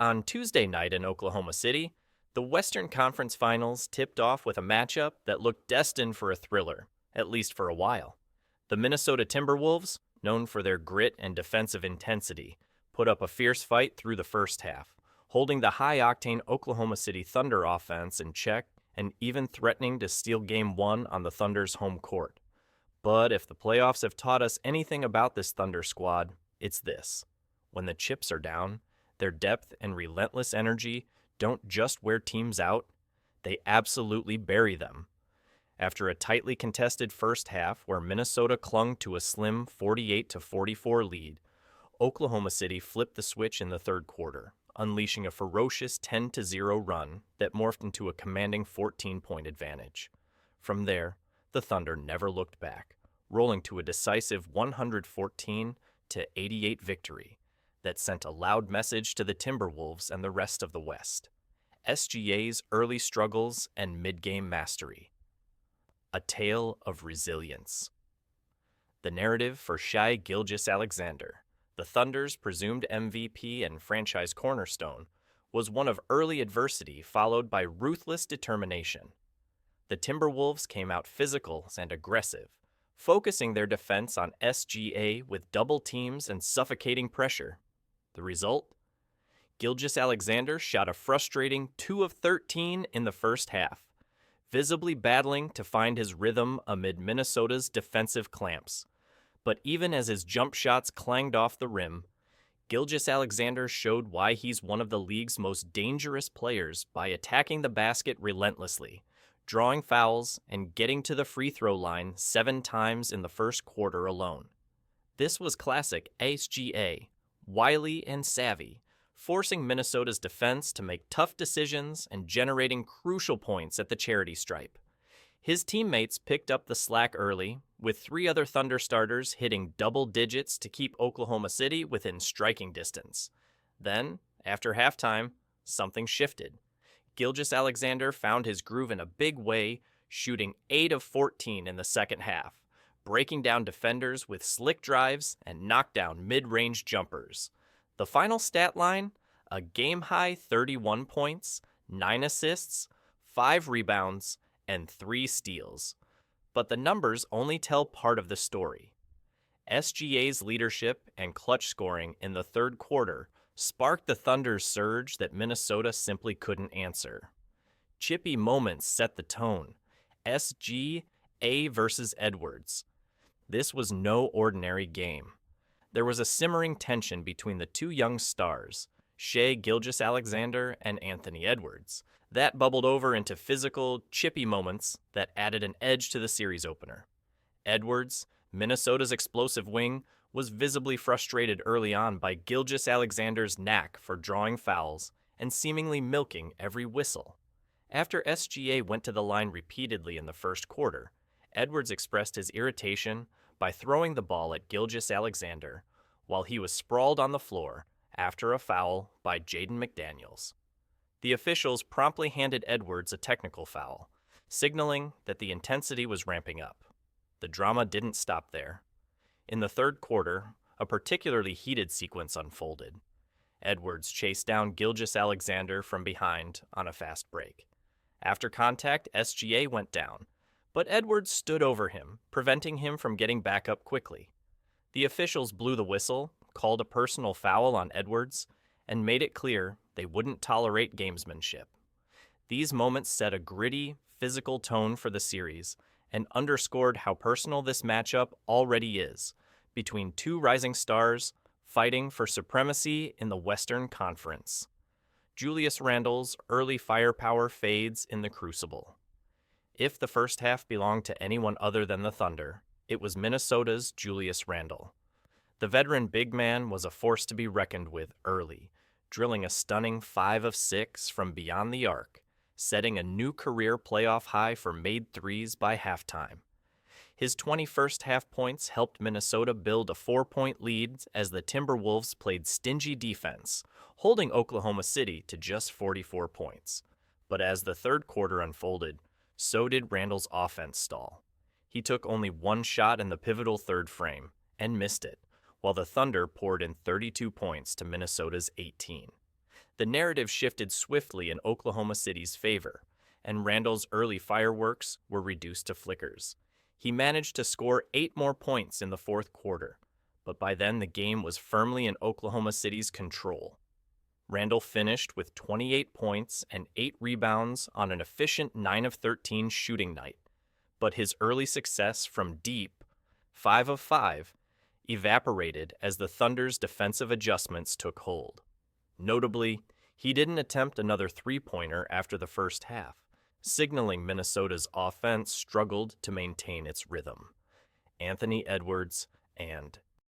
On Tuesday night in Oklahoma City, the Western Conference Finals tipped off with a matchup that looked destined for a thriller, at least for a while. The Minnesota Timberwolves, known for their grit and defensive intensity, put up a fierce fight through the first half, holding the high-octane Oklahoma City Thunder offense in check and even threatening to steal Game 1 on the Thunder's home court. But if the playoffs have taught us anything about this Thunder squad, it's this. When the chips are down, their depth and relentless energy don't just wear teams out, they absolutely bury them. After a tightly contested first half where Minnesota clung to a slim 48-44 lead, Oklahoma City flipped the switch in the third quarter, unleashing a ferocious 10-0 run that morphed into a commanding 14-point advantage. From there, the Thunder never looked back, rolling to a decisive 114-88 victory that sent a loud message to the Timberwolves and the rest of the West. SGA's early struggles and mid-game mastery. A tale of resilience. The narrative for Shai Gilgeous-Alexander, the Thunder's presumed MVP and franchise cornerstone, was one of early adversity followed by ruthless determination. The Timberwolves came out physical and aggressive, focusing their defense on SGA with double teams and suffocating pressure. The result? Gilgeous-Alexander shot a frustrating 2 of 13 in the first half, visibly battling to find his rhythm amid Minnesota's defensive clamps. But even as his jump shots clanged off the rim, Gilgeous-Alexander showed why he's one of the league's most dangerous players by attacking the basket relentlessly, drawing fouls, and getting to the free throw line 7 times in the first quarter alone. This was classic SGA, wily and savvy, forcing Minnesota's defense to make tough decisions and generating crucial points at the charity stripe. His teammates picked up the slack early, with 3 other Thunder starters hitting double digits to keep Oklahoma City within striking distance. Then, after halftime, something shifted. Gilgeous-Alexander found his groove in a big way, shooting 8 of 14 in the second half, breaking down defenders with slick drives and knockdown mid-range jumpers. The final stat line, a game-high 31 points, 9 assists, 5 rebounds, and 3 steals. But the numbers only tell part of the story. SGA's leadership and clutch scoring in the third quarter sparked the Thunder's surge that Minnesota simply couldn't answer. Chippy moments set the tone. SGA versus Edwards. This was no ordinary game. There was a simmering tension between the 2 young stars, Shai Gilgeous-Alexander and Anthony Edwards, that bubbled over into physical, chippy moments that added an edge to the series opener. Edwards, Minnesota's explosive wing, was visibly frustrated early on by Gilgeous-Alexander's knack for drawing fouls and seemingly milking every whistle. After SGA went to the line repeatedly in the first quarter, Edwards expressed his irritation by throwing the ball at Gilgeous-Alexander while he was sprawled on the floor after a foul by Jaden McDaniels. The officials promptly handed Edwards a technical foul, signaling that the intensity was ramping up. The drama didn't stop there. In the third quarter, a particularly heated sequence unfolded. Edwards chased down Gilgeous-Alexander from behind on a fast break. After contact, SGA went down, but Edwards stood over him, preventing him from getting back up quickly. The officials blew the whistle, called a personal foul on Edwards, and made it clear they wouldn't tolerate gamesmanship. These moments set a gritty, physical tone for the series and underscored how personal this matchup already is, between 2 rising stars fighting for supremacy in the Western Conference. Julius Randle's early firepower fades in the crucible. If the first half belonged to anyone other than the Thunder, it was Minnesota's Julius Randle. The veteran big man was a force to be reckoned with early, drilling a stunning 5 of 6 from beyond the arc, setting a new career playoff high for made threes by halftime. His 21st half points helped Minnesota build a 4-point lead as the Timberwolves played stingy defense, holding Oklahoma City to just 44 points. But as the third quarter unfolded, so did Randle's offense stall. He took only 1 shot in the pivotal third frame and missed it, while the Thunder poured in 32 points to Minnesota's 18. The narrative shifted swiftly in Oklahoma City's favor, and Randle's early fireworks were reduced to flickers. He managed to score 8 more points in the fourth quarter, but by then the game was firmly in Oklahoma City's control. Randle finished with 28 points and 8 rebounds on an efficient 9 of 13 shooting night, but his early success from deep, 5 of 5, evaporated as the Thunder's defensive adjustments took hold. Notably, he didn't attempt another three-pointer after the first half, signaling Minnesota's offense struggled to maintain its rhythm. Anthony Edwards and